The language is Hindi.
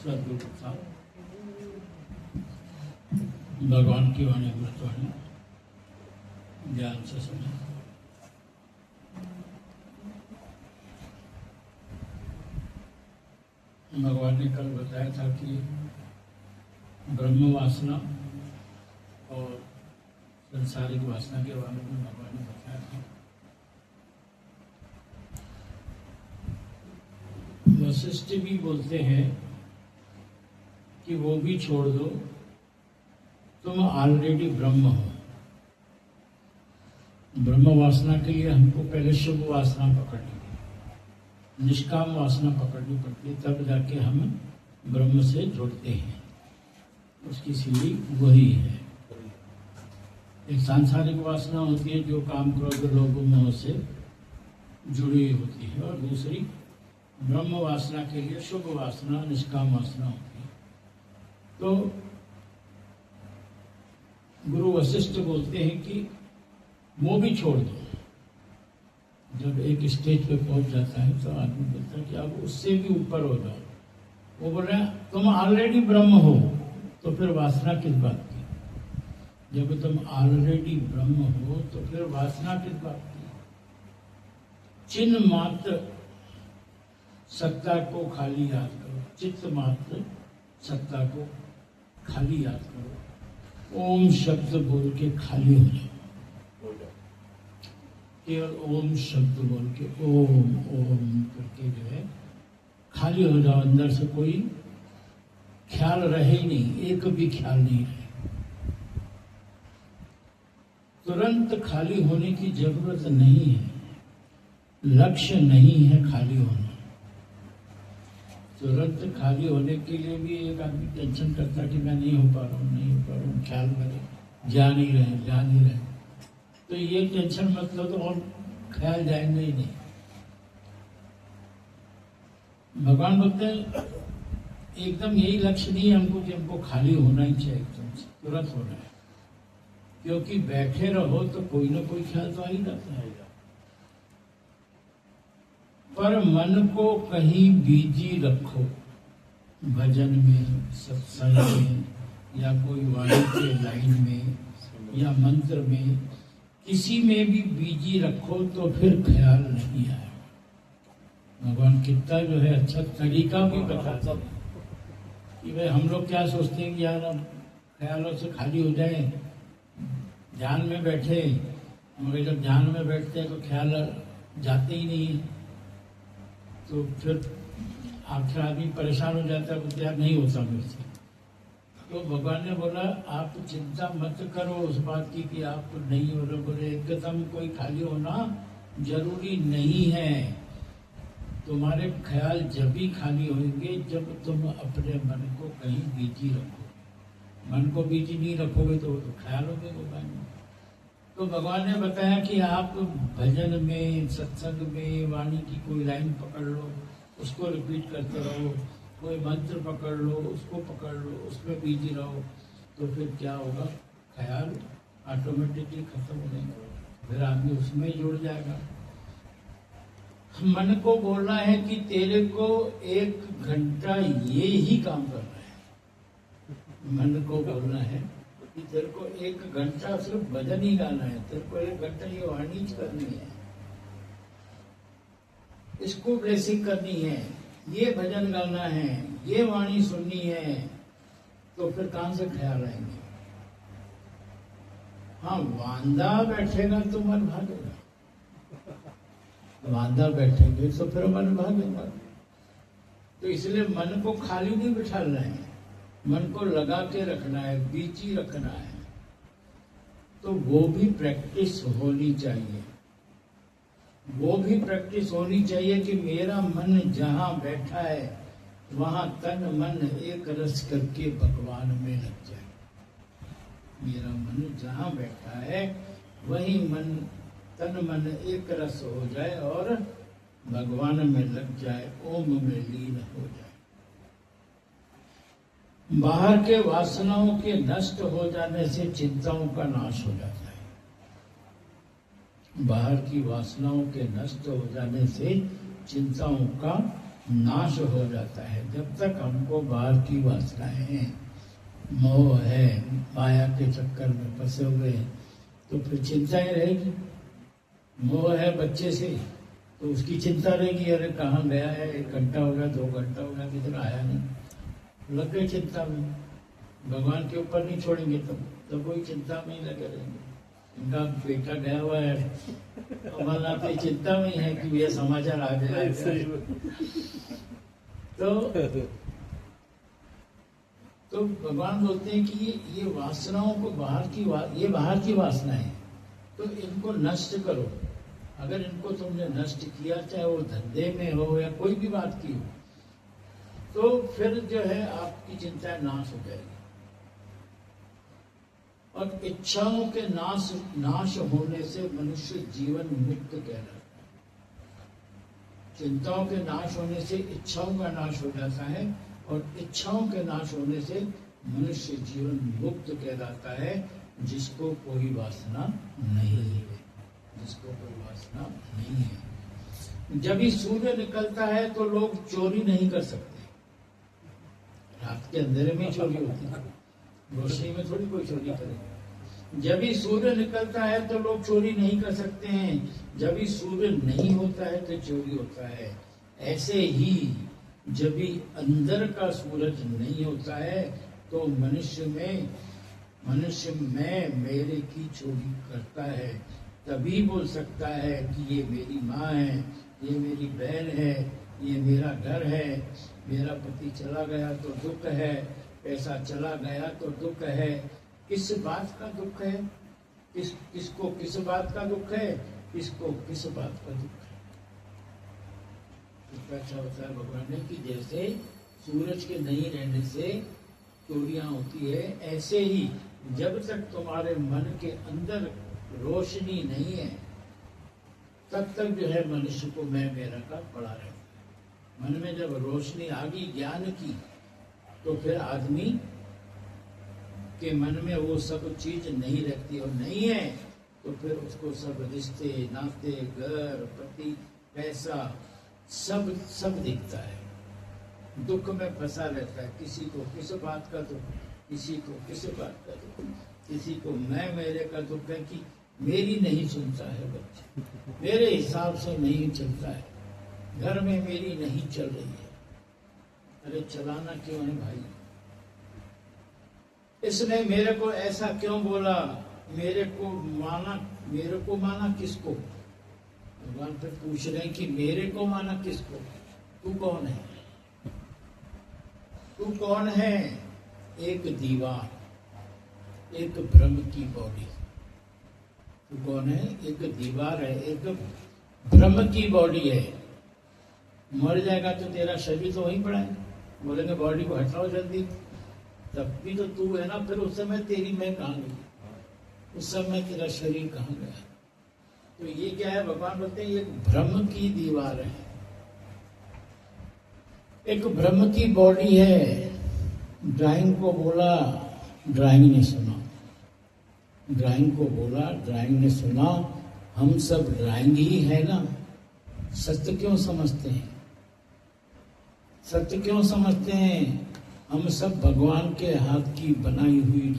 सदगुरु साहब भगवान की वाणी अमृतवाणी ज्ञान से सुने। भगवान ने कल बताया था कि ब्रह्म वासना और संसारिक वासना के बारे में भगवान ने बताया था। वशिष्ठ भी बोलते हैं कि वो भी छोड़ दो, तुम ऑलरेडी ब्रह्म हो। ब्रह्म वासना के लिए हमको पहले शुभ वासना पकड़नी है, निष्काम वासना पकड़नी पड़ती है, तब जाके हम ब्रह्म से जुड़ते हैं। उसकी सीढ़ी वही है। एक सांसारिक वासना होती है जो काम क्रोध लोभ मोह से जुड़ी होती है, और दूसरी ब्रह्म वासना के लिए शुभ वासना निष्काम वासना होती है। तो गुरु वशिष्ठ बोलते हैं कि वो भी छोड़ दो। जब एक स्टेज पे पहुंच जाता है तो आदमी बोलता है कि अब उससे भी ऊपर हो जाओ। वो बोल रहे हैं तुम ऑलरेडी ब्रह्म हो, तो फिर वासना किस बात की? जब तुम ऑलरेडी ब्रह्म हो तो फिर वासना किस बात की? चिन्ह मात्र सत्ता को खाली याद करो, चित्त मात्र सत्ता को खाली याद करो। ओम शब्द बोल के खाली हो जाओ। केवल ओम शब्द बोल के ओम ओम करके जो है खाली हो जाओ। अंदर से कोई ख्याल रहे ही नहीं, एक भी ख्याल नहीं रहे। तुरंत खाली होने की जरूरत नहीं है, लक्ष्य नहीं है खाली होना। तुरंत खाली होने के लिए भी एक आदमी टेंशन करता कि मैं नहीं हो पा रहा हूँ, नहीं हो पा रहा हूँ, ख्याल मेरे जा नहीं रहे। तो ये टेंशन मतलब तो और ख्याल जाएंगे ही नहीं। भगवान बोलते हैं एकदम यही लक्ष्य नहीं है हमको कि हमको खाली होना ही चाहिए, एकदम से तुरंत होना है। क्योंकि बैठे रहो तो कोई ना कोई ख्याल तो आ ही जाता है। पर मन को कहीं बीजी रखो, भजन में, सत्संग में, या कोई वाणी के लाइन में, या मंत्र में, किसी में भी बीजी रखो तो फिर ख्याल नहीं आए। भगवान कितना जो है अच्छा तरीका भी बताता है कि भाई हम लोग क्या सोचते हैं कि यार अब ख्यालों से खाली हो जाए, ध्यान में बैठे, मगर जब ध्यान में बैठते हैं तो ख्याल जाते ही नहीं, तो फिर आखिर आदमी परेशान हो जाता है, बोलते यार नहीं होता मेरे से। तो भगवान ने बोला आप चिंता मत करो उस बात की कि आप नहीं हो रहे। बोले एकदम कोई खाली होना जरूरी नहीं है। तुम्हारे ख्याल जब भी खाली होंगे जब तुम अपने मन को कहीं बीजी रखोगे। मन को बीजी नहीं रखोगे तो ख्यालों में होगा नहीं। तो भगवान ने बताया कि आप भजन में, सत्संग में, वाणी की कोई लाइन पकड़ लो, उसको रिपीट करते रहो, कोई मंत्र पकड़ लो, उसको पकड़ लो, उसमें बीजी रहो, तो फिर क्या होगा? ख्याल ऑटोमेटिकली खत्म हो जाएगा, फिर आदमी उसमें जुड़ जाएगा। मन को बोलना है कि तेरे को 1 घंटा ये ही काम करना है। मन को बोलना है कि तेरे को 1 घंटा सिर्फ भजन ही गाना है, तेरे को 1 घंटा ये वाणी करनी है, इसको ब्लेसिंग करनी है, ये भजन गाना है, ये वाणी सुननी है, तो फिर कहां से ख्याल आएंगे? हाँ, वांदा बैठेगा तो मन भागेगा, वांदा बैठेंगे तो फिर मन भागेगा। तो इसलिए मन को खाली नहीं बिठाना है, मन को लगा के रखना है, बीजी रखना है। तो वो भी प्रैक्टिस होनी चाहिए, वो भी प्रैक्टिस होनी चाहिए कि मेरा मन जहां बैठा है वहां तन मन एक रस करके भगवान में लग जाए। मेरा मन जहां बैठा है वही मन तन मन एक रस हो जाए और भगवान में लग जाए, ओम में लीन हो जाए। बाहर के वासनाओं के नष्ट हो जाने से चिंताओं का नाश हो जाता है। बाहर की वासनाओं के नष्ट हो जाने से चिंताओं का नाश हो जाता है। जब तक हमको बाहर की वासनाएं हैं, मोह है, माया के चक्कर में फंसे हुए हैं, तो फिर चिंताएं रहेगी। मोह है बच्चे से, तो उसकी चिंता रहेगी, अरे कहाँ गया है, 1 घंटा हो गया, 2 घंटा हो गया, किधर आया नहीं, लग गए चिंता में। भगवान के ऊपर नहीं छोड़ेंगे तो कोई चिंता में ही लगे रहेंगे। इनका बेटा गया हुआ है, अमरनाथ की चिंता में है कि यह समाचार आ गया। तो भगवान बोलते हैं कि ये वासनाओं को ये बाहर की वासना है, तो इनको नष्ट करो। अगर इनको तुमने नष्ट किया, चाहे वो धंधे में हो या कोई भी बात की हो, तो फिर जो है आपकी चिंता नाश हो जाएगी। और इच्छाओं के नाश होने से मनुष्य जीवन मुक्त कहलाता है। चिंताओं के नाश होने से इच्छाओं का नाश हो जाता है, और इच्छाओं के नाश होने से मनुष्य जीवन मुक्त कहलाता है, जिसको कोई वासना नहीं है, जिसको कोई वासना नहीं है। जब ही सूर्य निकलता है तो लोग चोरी नहीं कर सकते। रात के अंधेरे में चोरी होती है, रोशनी में थोड़ी कोई चोरी करे। जब भी सूर्य निकलता है तो लोग चोरी नहीं कर सकते हैं, जब भी सूर्य नहीं होता है तो चोरी होता है। ऐसे ही जब भी अंदर का सूरज नहीं होता है तो मनुष्य में मेरे की चोरी करता है। तभी बोल सकता है कि ये मेरी माँ है, ये मेरी बहन है, ये मेरा घर है, मेरा पति चला गया तो दुख है, पैसा चला गया तो दुख है। किस बात का दुख है? किसको किस बात का दुख है? किसको किस बात का दुख है? इसका अच्छा होता है भगवान ने कि जैसे सूरज के नहीं रहने से चोरियां होती है, ऐसे ही जब तक तुम्हारे मन के अंदर रोशनी नहीं है, तब तक जो है मनुष्य को मैं मेरा का पड़ा रहता है। मन में जब रोशनी आ गई ज्ञान की, तो फिर आदमी के मन में वो सब चीज नहीं रहती, और नहीं है तो फिर उसको सब रिश्ते नाते, घर, पति, पैसा सब दिखता है। दुख में फंसा रहता है, किसी को किस बात का दुख, किसी को किस बात का दुख, किसी को मैं मेरे का दुख है कि मेरी नहीं सुनता है बच्चे, मेरे हिसाब से नहीं चलता है, घर में मेरी नहीं चल रही है। अरे चलाना क्यों है भाई? इसने मेरे को ऐसा क्यों बोला, मेरे को माना किसको? भगवान फिर पूछ रहे हैं कि मेरे को माना किसको? तू कौन है? तू कौन है? एक दीवार, एक भ्रम की बॉडी। तू कौन है? एक दीवार है, एक भ्रम की बॉडी है। मर जाएगा तो तेरा शरीर तो वहीं पड़ा है। बोलेंगे बॉडी को हटाओ जल्दी, तब भी तो तू है ना। फिर उस समय तेरी मैं कहाँ गई? उस समय तेरा शरीर कहाँ गया? तो ये क्या है? भगवान बोलते हैं ये भ्रम की दीवार है, एक भ्रम की बॉडी है। ड्राइंग को बोला, ड्राइंग ने सुना। ड्राइंग को बोला, ड्राइंग ने सुना। हम सब ड्राइंग ही है ना। सत्य क्यों समझते हैं? सत्य क्यों समझते हैं? हम सब भगवान के हाथ की बनाई हुई